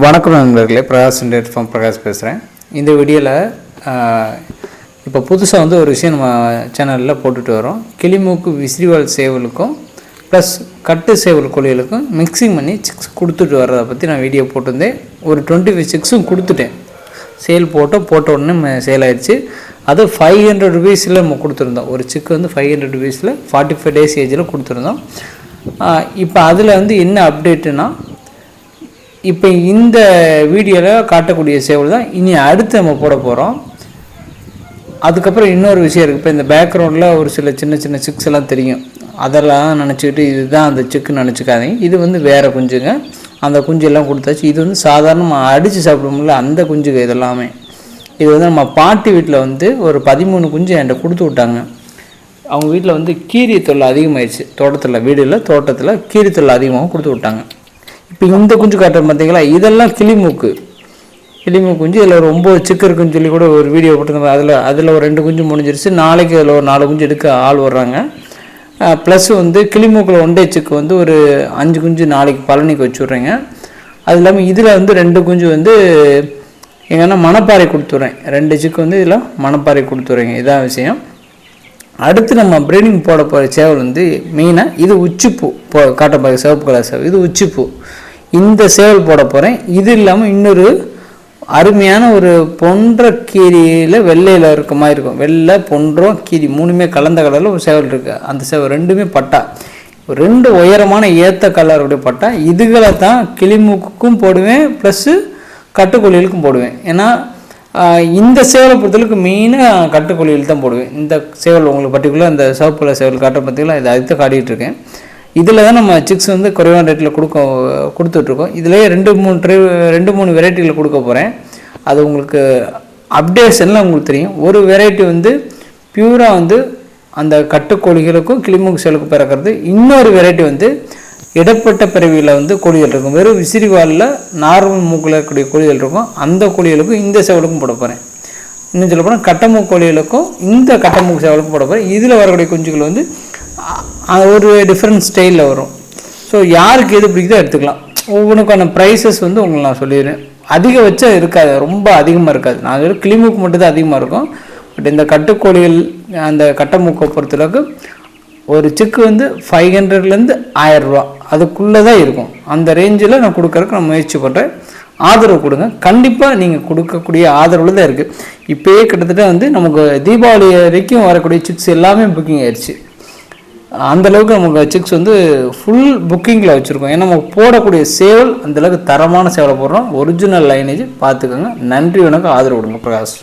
வணக்கம் நண்பர்களே, பிரகாஷ் இண்டேட் ஃபார்ம் பிரகாஷ் பேசுகிறேன். இந்த வீடியோவில் இப்போ புதுசாக வந்து ஒரு விஷயம் நம்ம சேனலில் போட்டுட்டு வரோம். கிளிமூக்கு விசிறிவால் சேவலுக்கும் ப்ளஸ் கட்டு சேவல் கோழிகளுக்கும் மிக்சிங் பண்ணி சிக்ஸ் கொடுத்துட்டு வர்றதை பற்றி நான் வீடியோ போட்டிருந்தேன். ஒரு 25 சிக்ஸும் கொடுத்துட்டேன். சேல் போட்ட உடனே சேல் ஆயிடுச்சு. அது 500 rupees நம்ம கொடுத்துருந்தோம். ஒரு சிக்கு வந்து 500 rupees 45 days ஏஜில் கொடுத்துருந்தோம். இப்போ அதில் வந்து என்ன அப்டேட்டுனா, இப்போ இந்த வீடியோவில் காட்டக்கூடிய சேவல் தான் இனி அடுத்து நம்ம போட போகிறோம். அதுக்கப்புறம் இன்னொரு விஷயம் இருக்குது. இப்போ இந்த பேக்ரவுண்டில் ஒரு சில சின்ன சின்ன சிக்ஸ் எல்லாம் தெரியும். அதெல்லாம் நினச்சிக்கிட்டு இதுதான் அந்த சிக்குன்னு நினச்சிக்காதீங்க. இது வந்து வேறு குஞ்சுங்க. அந்த குஞ்சு எல்லாம் கொடுத்தாச்சு. இது வந்து சாதாரணமாக அடித்து சாப்பிடுவோம்ல, அந்த குஞ்சுங்க இதெல்லாமே. இது வந்து நம்ம பாட்டி வீட்டில் வந்து ஒரு 13 குஞ்சு என்கிட்ட கொடுத்து விட்டாங்க. அவங்க வீட்டில் வந்து கீரி தொல்லை அதிகமாகிடுச்சு. தோட்டத்தில் கீரி தொல்லை அதிகமாக கொடுத்து விட்டாங்க. இப்போ இந்த குஞ்சு காட்டுறோம் பார்த்தீங்களா, இதெல்லாம் கிளிமூக்கு குஞ்சு. இதில் ஒரு 9 சிக்கு இருக்குன்னு சொல்லி கூட ஒரு வீடியோ போட்டுருந்தாங்க. அதில் ஒரு 2 குஞ்சு முடிஞ்சிருச்சு. நாளைக்கு அதில் ஒரு 4 குஞ்சு எடுக்க ஆள் வர்றாங்க. ப்ளஸ் வந்து கிளிமூக்கில் ஒன்டே சிக்கு வந்து ஒரு 5 குஞ்சு நாளைக்கு பழனிக்கு வச்சுட்றேங்க. அது இல்லாமல் இதில் வந்து 2 குஞ்சு வந்து எங்கன்னா மணப்பாறை கொடுத்துட்றேன். 2 சிக்கு வந்து இதில் மணப்பாறை கொடுத்துட்றேங்க. இதான் விஷயம். அடுத்து நம்ம ப்ரீடிங் போட போகிற சேவல் வந்து மெயினாக இது உச்சிப்பூ காட்டப்பாக சிவப்பு கலர் சேவல். இது உச்சிப்பூ. இந்த சேவல் போட போகிறேன். இது இல்லாமல் இன்னொரு அருமையான ஒரு பொன்ற கீரியில் வெள்ளையில் இருக்க மாதிரி இருக்கும். வெள்ளை பொன்றம் கீரி 3மே கலந்த கலரில் ஒரு சேவல் இருக்குது. அந்த சேவல் 2மே பட்டா, 2 உயரமான ஏற்ற கலருடைய பட்டா. இதுகளை தான் கிளிமூக்குக்கும் போடுவேன், ப்ளஸ்ஸு கட்டுக்கோழிகளுக்கும் போடுவேன். ஏன்னா இந்த சேவலை பொறுத்தளவுக்கு மெயினாக கட்டுக்கோழிகள் தான் போடுவேன். இந்த சேவல் உங்களுக்கு பர்டிகுலர் இந்த சிவப்பு கலர் சேவல் காட்டுற பார்த்தீங்களா, இதை அதுக்கு காட்டிகிட்டு இருக்கேன். இதில் தான் நம்ம சிக்ஸ் வந்து குறைவான ரேட்டில் கொடுத்துட்ருக்கோம். இதிலே 2-3 வெரைட்டியில் கொடுக்க போகிறேன். அது உங்களுக்கு அப்டேஷன்லாம் உங்களுக்கு தெரியும். ஒரு வெரைட்டி வந்து பியூராக வந்து அந்த கட்டுக்கோழிகளுக்கும் கிளிமூக்கு சேவலுக்கும் பிறக்கிறது. இன்னொரு வெரைட்டி வந்து இடப்பட்ட பிறவியில் வந்து கோழிகள் இருக்கும். வெறும் விசிறிவாலில் நார்மல் மூக்கில் இருக்கக்கூடிய கோழிகள் இருக்கும். அந்த கோழிகளுக்கும் இந்த சேவலுக்கும் போட போகிறேன். இன்னும் சொல்ல போனால் கட்டமூக்கு கோழிகளுக்கும் இந்த கட்டமூக்கு சேவலுக்கும் போட போகிறேன். இதில் வரக்கூடிய குஞ்சுகள் வந்து ஒரு டிஃப்ரெண்ட் ஸ்டைலில் வரும். ஸோ யாருக்கு எது பிடிக்குதோ எடுத்துக்கலாம். ஒவ்வொன்றுக்கான ப்ரைஸஸ் வந்து உங்களுக்கு நான் சொல்லிடுறேன். அதிகபட்சம் இருக்காது, ரொம்ப அதிகமாக இருக்காது. நான் வெறும் கிளிமூக்கு மட்டும் தான் அதிகமாக இருக்கும். பட் இந்த கட்டுக்கோழிகள் அந்த கட்டமூக்கை பொறுத்தளவுக்கு ஒரு சிக்கு வந்து 500லேருந்து 1000 ரூபா அதுக்குள்ளே தான் இருக்கும். அந்த ரேஞ்சில் நான் கொடுக்குறதுக்கு நான் முயற்சி பண்ணுறேன். ஆதரவு கொடுங்க. கண்டிப்பாக நீங்கள் கொடுக்கக்கூடிய ஆதரவில் தான் இருக்குது. இப்போயே கிட்டத்தட்ட வந்து நமக்கு தீபாவளி வரைக்கும் வரக்கூடிய சிக்ஸ் எல்லாமே புக்கிங் ஆயிடுச்சு. அந்தளவுக்கு நமக்கு சிக்ஸ் வந்து ஃபுல் புக்கிங்கில் வச்சுருக்கோம். ஏன்னா நமக்கு போடக்கூடிய சேவல் அந்தளவுக்கு தரமான சேவலை போடுறோம். ஒரிஜினல் லைனேஜ் பார்த்துக்கோங்க. நன்றி, வணக்கம். ஆதரவு கொடுங்க. பிரகாஷ்.